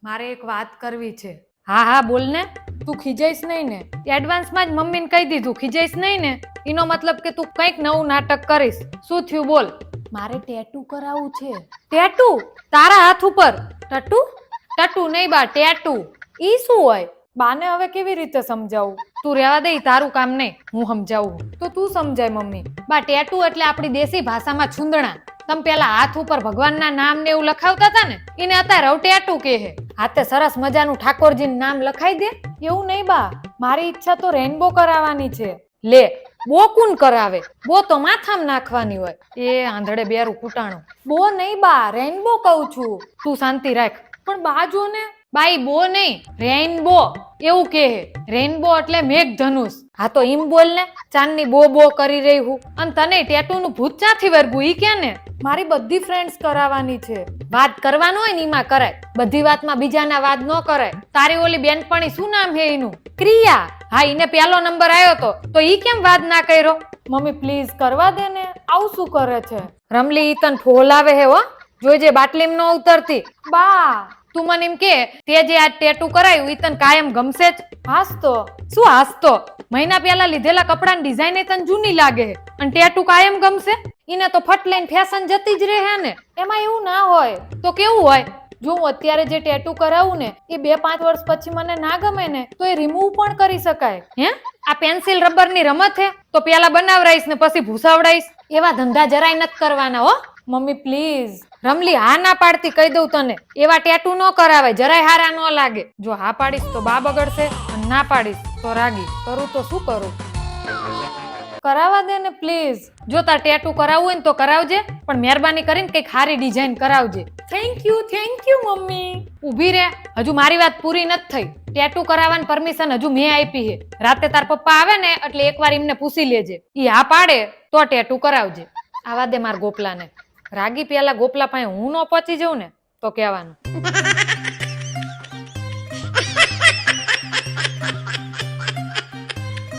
મારે એક વાત કરવી છે. હા હા બોલ ને. તું ખીજાઈશ નહીં ને? એડવાન્સમાં જ મમ્મીને કહી દીધું, ખીજાઈશ નહીં ને? એનો મતલબ કે તું કંઈક નવું નાટક કરીશ. શું થયું બોલ? મારે ટેટુ કરાવવું છે. ટેટુ? તારા હાથ ઉપર? ટટુ? ટટુ નહીં બા, ટેટુ. ઈ શું હોય? બાને હવે કેવી રીતે સમજાવું? તું રહેવા દે, તારું કામ નહીં, હું સમજાવું. તો તું સમજાય મમ્મી. બા ટેટુ એટલે આપણી દેશી ભાષામાં છૂંદણા. તમે પેલા હાથ ઉપર ભગવાનના નામ ને એવું લખાવતા હતા ને, એને અત્યારે હવે ટેટુ કહે. હાથે સરસ મજાનું ઠાકોરજીનું નામ લખાઈ દે. એવું નહીં બા, મારી ઈચ્છા તો રેનબો કરાવવાની છે. લે, બો કોણ કરાવે? બો તો માથામાં નાખવાની હોય. એ આંધળે બેરું કૂટાણું. બો નહીં બા, રેનબો કહું છું. તું શાંતિ રાખ. પણ બા જો ને. બાઈ બો નહીં, રેનબો એવું કહે. રેનબો એટલે મેઘધનુષ. હા તો એમ બોલ ને. ચાંદની બો બો કરી રહી હું. અને તને ટેટુ નું ભૂત ક્યાંથી વર્ગું ઈ કે ને? મારી બધી ફ્રેન્ડ્સ કરાવવાની છે. વાત કરવાનું હોય ને એમાં કરાય. બધી વાતમાં બીજાના વાત ન કરાય. તારી ઓલી બેનપણી શું નામ હે એનું? ક્રિયા. હા એને પેલો નંબર આવ્યો તો ઈ કેમ વાત ના કર્યો? મમ્મી પ્લીઝ કરવા દે ને. આવું શું કરે છે? રમલી ઈ તને ફોલાવે હે હો. જોઈજે બાટલીમ ન ઉતરતી. બા તું મને એમ કે તે જે આ ટેટુ કરાયું ઈ તને કાયમ ગમશે જ? હાસતો. શું હાસતો? મહિના પહેલા લીધેલા કપડાની ડિઝાઇન તને જૂની લાગે છે અને ટેટુ કાયમ ગમશે? ઈને તો ફટ લઈને ફેશન જતી જ રહે ને. એમાં એવું ના હોય. તો કેવું હોય? જો હું અત્યારે જે ટેટુ કરાવું ને એ 2-5 વર્ષ પછી મને ના ગમે ને તો એ રિમૂવ પણ કરી શકાય. હે? આ પેન્સિલ રબરની રમત હે? તો પેલા બનાવરાઈશ ને પછી ભૂસાવડાઈશ. એવા ધંધા જરાય નથી કરવાના હો. Mummy please. રમલી હા ના પાડતી કહી દઉં તને. એવા ટેટુ ન કરાવાય, જરાય હારા ન લાગે. જો હા પાડીશ તો બા બગડશે અને ના પાડીશ તો રાગી. કરું તો શું કરું? કરાવવા દે ને પ્લીઝ. જો તાર ટેટુ કરાવવું હોય ને તો કરાવજે, પણ મહેરબાની કરીને કઈક સારી ડિઝાઇન કરાવજે. થેન્ક યુ મમ્મી. ઊભી રે, હજુ મારી વાત પૂરી નથી થઈ. ટેટુ કરાવવાની પરમિશન હજુ મેં આપી છે. રાતે તાર પપ્પા આવે ને એટલે એકવાર એમને પૂછી લેજે. ઈ હા પાડે તો ટેટુ કરાવજે. આવા દે માર ગોપલાને. રાગી પેલા ગોપલા પાસે હું ન પહોંચી જાઉં ને તો કહેવાનું.